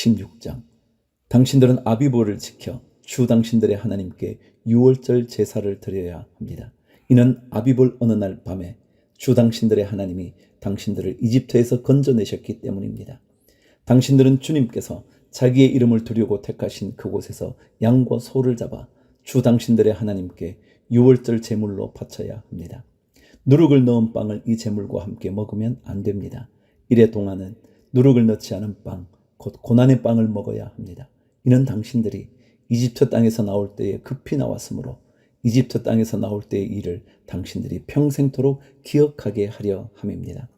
16장. 당신들은 아비보를 지켜 주 당신들의 하나님께 유월절 제사를 드려야 합니다. 이는 아비볼 어느 날 밤에 주 당신들의 하나님이 당신들을 이집트에서 건져내셨기 때문입니다. 당신들은 주님께서 자기의 이름을 두려고 택하신 그곳에서 양과 소를 잡아 주 당신들의 하나님께 유월절 제물로 바쳐야 합니다. 누룩을 넣은 빵을 이 제물과 함께 먹으면 안 됩니다. 이래 동안은 누룩을 넣지 않은 빵, 곧 고난의 빵을 먹어야 합니다. 이는 당신들이 이집트 땅에서 나올 때에 급히 나왔으므로 이집트 땅에서 나올 때의 일을 당신들이 평생토록 기억하게 하려 함입니다.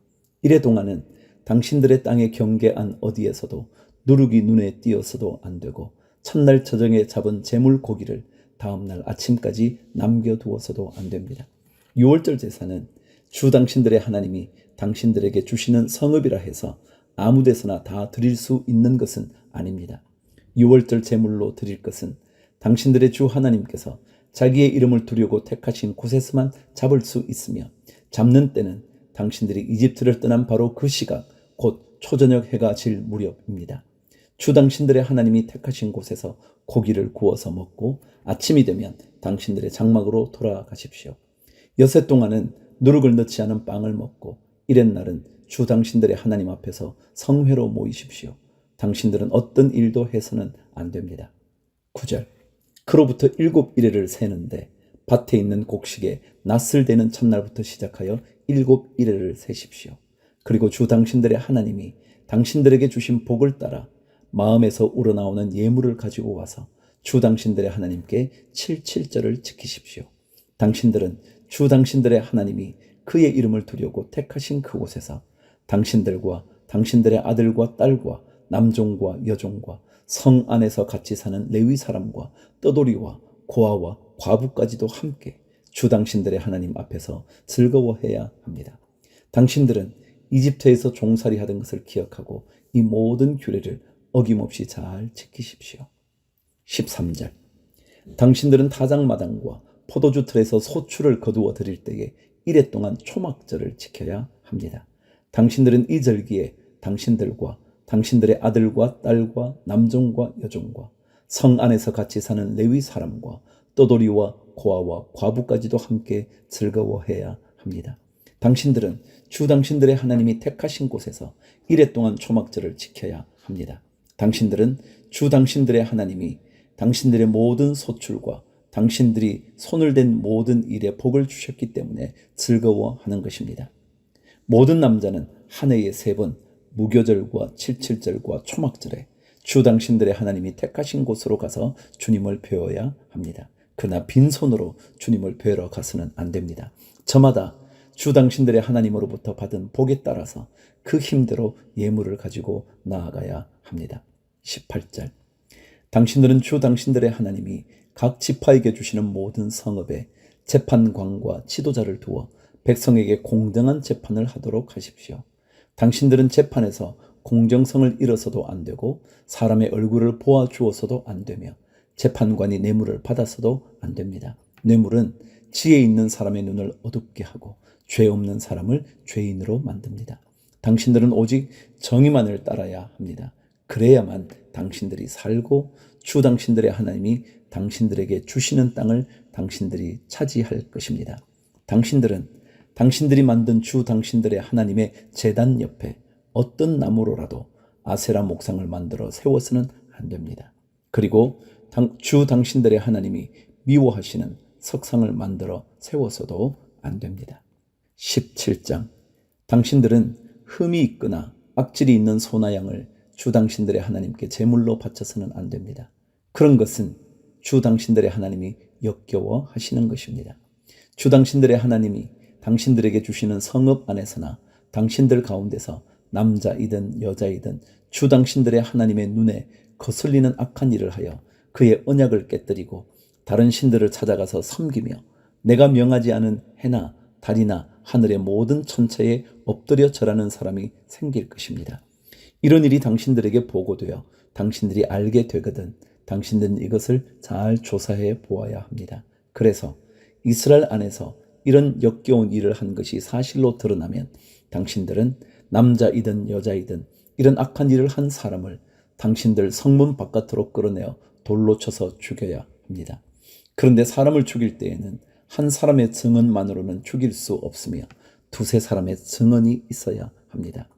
이래 동안은 당신들의 땅의 경계안 어디에서도 누룩이 눈에 띄어서도 안 되고 첫날 저녁에 잡은 제물 고기를 다음날 아침까지 남겨두어서도 안 됩니다. 유월절 제사는 주 당신들의 하나님이 당신들에게 주시는 성읍이라 해서 아무 데서나 다 드릴 수 있는 것은 아닙니다. 유월절 제물로 드릴 것은 당신들의 주 하나님께서 자기의 이름을 두려고 택하신 곳에서만 잡을 수 있으며, 잡는 때는 당신들이 이집트를 떠난 바로 그 시각, 곧 초저녁 해가 질 무렵입니다. 주 당신들의 하나님이 택하신 곳에서 고기를 구워서 먹고 아침이 되면 당신들의 장막으로 돌아가십시오. 여세 동안은 누룩을 넣지 않은 빵을 먹고 이렛날은 주 당신들의 하나님 앞에서 성회로 모이십시오. 당신들은 어떤 일도 해서는 안 됩니다. 9절. 그로부터 7일을 세는데 밭에 있는 곡식에 낫을 대는 첫날부터 시작하여 7일을 세십시오. 그리고 주 당신들의 하나님이 당신들에게 주신 복을 따라 마음에서 우러나오는 예물을 가지고 와서 주 당신들의 하나님께 77절을 지키십시오. 당신들은 주 당신들의 하나님이 그의 이름을 두려고 택하신 그곳에서 당신들과 당신들의 아들과 딸과 남종과 여종과 성 안에서 같이 사는 레위 사람과 떠돌이와 고아와 과부까지도 함께 주 당신들의 하나님 앞에서 즐거워해야 합니다. 당신들은 이집트에서 종살이 하던 것을 기억하고 이 모든 규례를 어김없이 잘 지키십시오. 13절. 당신들은 다장마당과 포도주 틀에서 소출을 거두어 드릴 때에 이래 동안 초막절을 지켜야 합니다. 당신들은 이 절기에 당신들과 당신들의 아들과 딸과 남종과 여종과 성 안에서 같이 사는 레위 사람과 떠돌이와 고아와 과부까지도 함께 즐거워해야 합니다. 당신들은 주 당신들의 하나님이 택하신 곳에서 이래 동안 초막절을 지켜야 합니다. 당신들은 주 당신들의 하나님이 당신들의 모든 소출과 당신들이 손을 댄 모든 일에 복을 주셨기 때문에 즐거워하는 것입니다. 모든 남자는 한 해에 3번 무교절과 77절과 초막절에 주 당신들의 하나님이 택하신 곳으로 가서 주님을 배워야 합니다. 그러나 빈손으로 주님을 배우러 가서는 안 됩니다. 저마다 주 당신들의 하나님으로부터 받은 복에 따라서 그 힘대로 예물을 가지고 나아가야 합니다. 18절. 당신들은 주 당신들의 하나님이 각 지파에게 주시는 모든 성읍에 재판관과 지도자를 두어 백성에게 공정한 재판을 하도록 하십시오. 당신들은 재판에서 공정성을 잃어서도 안 되고 사람의 얼굴을 보아주어서도 안 되며 재판관이 뇌물을 받아서도 안 됩니다. 뇌물은 지혜 있는 사람의 눈을 어둡게 하고 죄 없는 사람을 죄인으로 만듭니다. 당신들은 오직 정의만을 따라야 합니다. 그래야만 당신들이 살고 주 당신들의 하나님이 당신들에게 주시는 땅을 당신들이 차지할 것입니다. 당신들은 당신들이 만든 주 당신들의 하나님의 제단 옆에 어떤 나무로라도 아세라 목상을 만들어 세워서는 안 됩니다. 그리고 주 당신들의 하나님이 미워하시는 석상을 만들어 세워서도 안 됩니다. 17장. 당신들은 흠이 있거나 악질이 있는 소나 양을 주 당신들의 하나님께 제물로 바쳐서는 안 됩니다. 그런 것은 주 당신들의 하나님이 역겨워 하시는 것입니다. 주 당신들의 하나님이 당신들에게 주시는 성읍 안에서나 당신들 가운데서 남자이든 여자이든 주 당신들의 하나님의 눈에 거슬리는 악한 일을 하여 그의 언약을 깨뜨리고 다른 신들을 찾아가서 섬기며 내가 명하지 않은 해나 달이나 하늘의 모든 천체에 엎드려 절하는 사람이 생길 것입니다. 이런 일이 당신들에게 보고되어 당신들이 알게 되거든 당신들은 이것을 잘 조사해 보아야 합니다. 그래서 이스라엘 안에서 이런 역겨운 일을 한 것이 사실로 드러나면 당신들은 남자이든 여자이든 이런 악한 일을 한 사람을 당신들 성문 바깥으로 끌어내어 돌로 쳐서 죽여야 합니다. 그런데 사람을 죽일 때에는 한 사람의 증언만으로는 죽일 수 없으며 두세 사람의 증언이 있어야 합니다.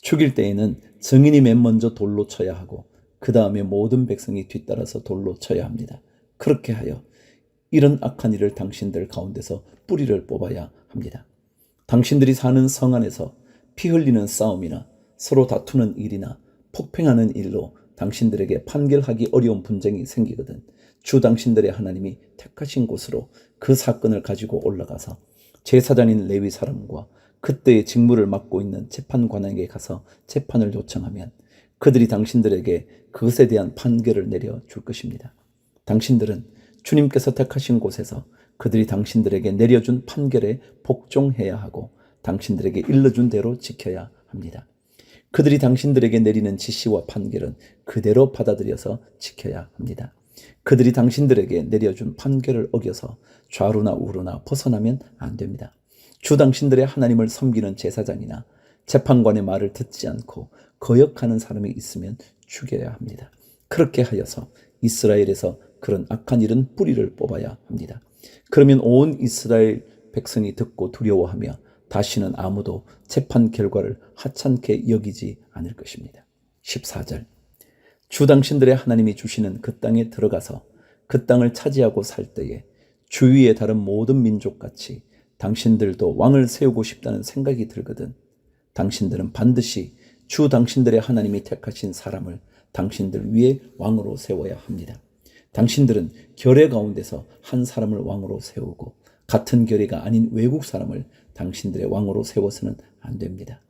죽일 때에는 증인이 맨 먼저 돌로 쳐야 하고 그 다음에 모든 백성이 뒤따라서 돌로 쳐야 합니다. 그렇게 하여 이런 악한 일을 당신들 가운데서 뿌리를 뽑아야 합니다. 당신들이 사는 성 안에서 피 흘리는 싸움이나 서로 다투는 일이나 폭행하는 일로 당신들에게 판결하기 어려운 분쟁이 생기거든 주 당신들의 하나님이 택하신 곳으로 그 사건을 가지고 올라가서 제사장인 레위 사람과 그때의 직무를 맡고 있는 재판관에게 가서 재판을 요청하면 그들이 당신들에게 그것에 대한 판결을 내려줄 것입니다. 당신들은 주님께서 택하신 곳에서 그들이 당신들에게 내려준 판결에 복종해야 하고 당신들에게 일러준 대로 지켜야 합니다. 그들이 당신들에게 내리는 지시와 판결은 그대로 받아들여서 지켜야 합니다. 그들이 당신들에게 내려준 판결을 어겨서 좌루나 우루나 벗어나면 안 됩니다. 주 당신들의 하나님을 섬기는 제사장이나 재판관의 말을 듣지 않고 거역하는 사람이 있으면 죽여야 합니다. 그렇게 하여서 이스라엘에서 그런 악한 일은 뿌리를 뽑아야 합니다. 그러면 온 이스라엘 백성이 듣고 두려워하며 다시는 아무도 재판 결과를 하찮게 여기지 않을 것입니다. 14절 주 당신들의 하나님이 주시는 그 땅에 들어가서 그 땅을 차지하고 살 때에 주위의 다른 모든 민족같이 당신들도 왕을 세우고 싶다는 생각이 들거든 당신들은 반드시 주 당신들의 하나님이 택하신 사람을 당신들 위에 왕으로 세워야 합니다. 당신들은 결의 가운데서 한 사람을 왕으로 세우고 같은 결의가 아닌 외국 사람을 당신들의 왕으로 세워서는 안 됩니다.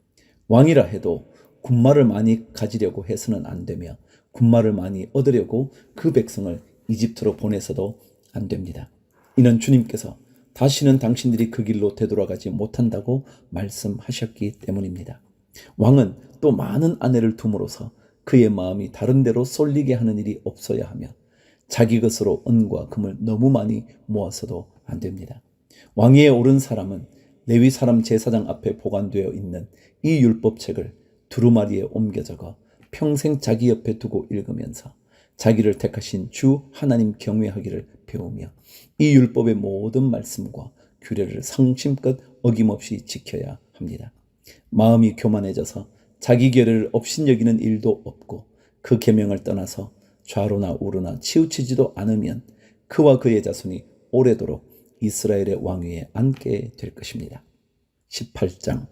왕이라 해도 군마를 많이 가지려고 해서는 안 되며 군마를 많이 얻으려고 그 백성을 이집트로 보내서도 안 됩니다. 이는 주님께서 다시는 당신들이 그 길로 되돌아가지 못한다고 말씀하셨기 때문입니다. 왕은 또 많은 아내를 둠으로써 그의 마음이 다른 데로 쏠리게 하는 일이 없어야 하며 자기 것으로 은과 금을 너무 많이 모아서도 안 됩니다. 왕위에 오른 사람은 레위 사람 제사장 앞에 보관되어 있는 이 율법책을 두루마리에 옮겨 적어 평생 자기 옆에 두고 읽으면서 자기를 택하신 주 하나님 경외하기를 배우며 이 율법의 모든 말씀과 규례를 성심껏 어김없이 지켜야 합니다. 마음이 교만해져서 자기 결의를 업신여기는 일도 없고 그 계명을 떠나서 좌로나 우로나 치우치지도 않으면 그와 그의 자손이 오래도록 이스라엘의 왕위에 앉게 될 것입니다. 18장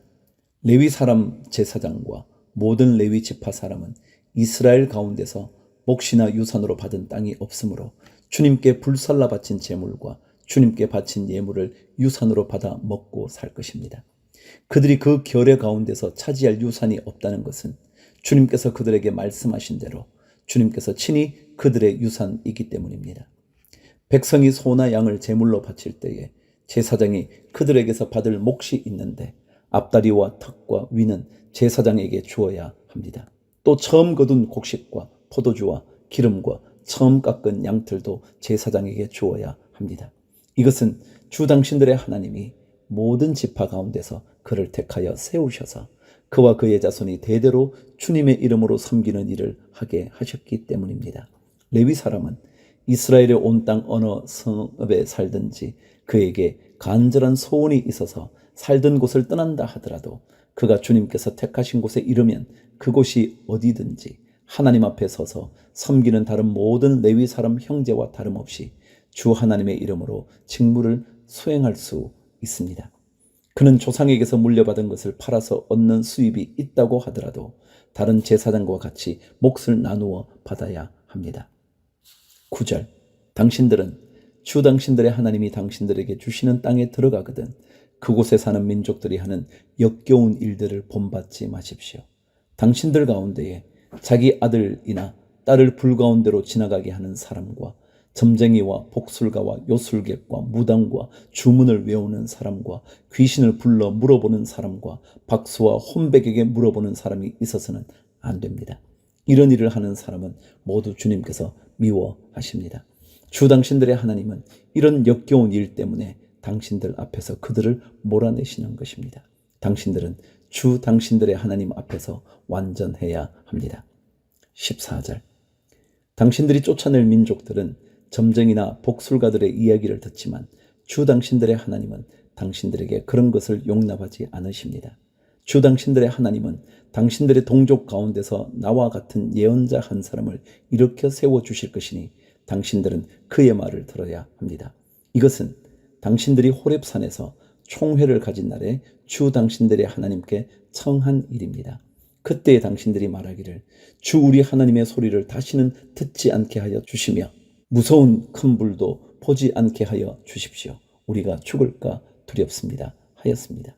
레위 사람 제사장과 모든 레위 지파 사람은 이스라엘 가운데서 몫이나 유산으로 받은 땅이 없으므로 주님께 불살라 바친 제물과 주님께 바친 예물을 유산으로 받아 먹고 살 것입니다. 그들이 그 결의 가운데서 차지할 유산이 없다는 것은 주님께서 그들에게 말씀하신 대로 주님께서 친히 그들의 유산이기 때문입니다. 백성이 소나 양을 제물로 바칠 때에 제사장이 그들에게서 받을 몫이 있는데 앞다리와 턱과 위는 제사장에게 주어야 합니다. 또 처음 거둔 곡식과 포도주와 기름과 처음 깎은 양털도 제사장에게 주어야 합니다. 이것은 주 당신들의 하나님이 모든 지파 가운데서 그를 택하여 세우셔서 그와 그의 자손이 대대로 주님의 이름으로 섬기는 일을 하게 하셨기 때문입니다. 레위 사람은 이스라엘의 온 땅 어느 성읍에 살든지 그에게 간절한 소원이 있어서 살던 곳을 떠난다 하더라도 그가 주님께서 택하신 곳에 이르면 그곳이 어디든지 하나님 앞에 서서 섬기는 다른 모든 레위 사람 형제와 다름없이 주 하나님의 이름으로 직무를 수행할 수 있습니다. 그는 조상에게서 물려받은 것을 팔아서 얻는 수입이 있다고 하더라도 다른 제사장과 같이 몫을 나누어 받아야 합니다. 9절 당신들은 주 당신들의 하나님이 당신들에게 주시는 땅에 들어가거든 그곳에 사는 민족들이 하는 역겨운 일들을 본받지 마십시오. 당신들 가운데에 자기 아들이나 딸을 불 가운데로 지나가게 하는 사람과 점쟁이와 복술가와 요술객과 무당과 주문을 외우는 사람과 귀신을 불러 물어보는 사람과 박수와 혼백에게 물어보는 사람이 있어서는 안 됩니다. 이런 일을 하는 사람은 모두 주님께서 미워하십니다. 주 당신들의 하나님은 이런 역겨운 일 때문에 당신들 앞에서 그들을 몰아내시는 것입니다. 당신들은 주 당신들의 하나님 앞에서 완전해야 합니다. 14절. 당신들이 쫓아낼 민족들은 점쟁이나 복술가들의 이야기를 듣지만 주 당신들의 하나님은 당신들에게 그런 것을 용납하지 않으십니다. 주 당신들의 하나님은 당신들의 동족 가운데서 나와 같은 예언자 한 사람을 일으켜 세워주실 것이니 당신들은 그의 말을 들어야 합니다. 이것은 당신들이 호렙산에서 총회를 가진 날에 주 당신들의 하나님께 청한 일입니다. 그때 당신들이 말하기를 주 우리 하나님의 소리를 다시는 듣지 않게 하여 주시며 무서운 큰 불도 보지 않게 하여 주십시오. 우리가 죽을까 두렵습니다 하였습니다.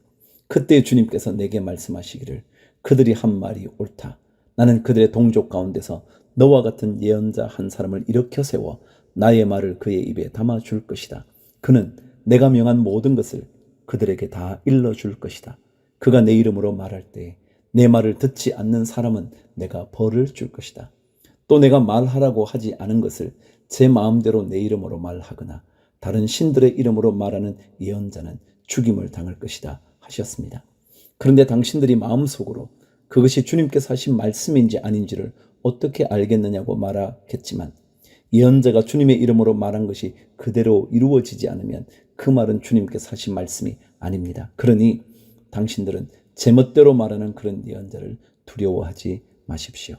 그때 주님께서 내게 말씀하시기를 그들이 한 말이 옳다. 나는 그들의 동족 가운데서 너와 같은 예언자 한 사람을 일으켜 세워 나의 말을 그의 입에 담아 줄 것이다. 그는 내가 명한 모든 것을 그들에게 다 일러줄 것이다. 그가 내 이름으로 말할 때에 내 말을 듣지 않는 사람은 내가 벌을 줄 것이다. 또 내가 말하라고 하지 않은 것을 제 마음대로 내 이름으로 말하거나 다른 신들의 이름으로 말하는 예언자는 죽임을 당할 것이다 하셨습니다. 그런데 당신들이 마음속으로 그것이 주님께서 하신 말씀인지 아닌지를 어떻게 알겠느냐고 말하겠지만 예언자가 주님의 이름으로 말한 것이 그대로 이루어지지 않으면 그 말은 주님께서 하신 말씀이 아닙니다. 그러니 당신들은 제멋대로 말하는 그런 예언자를 두려워하지 마십시오.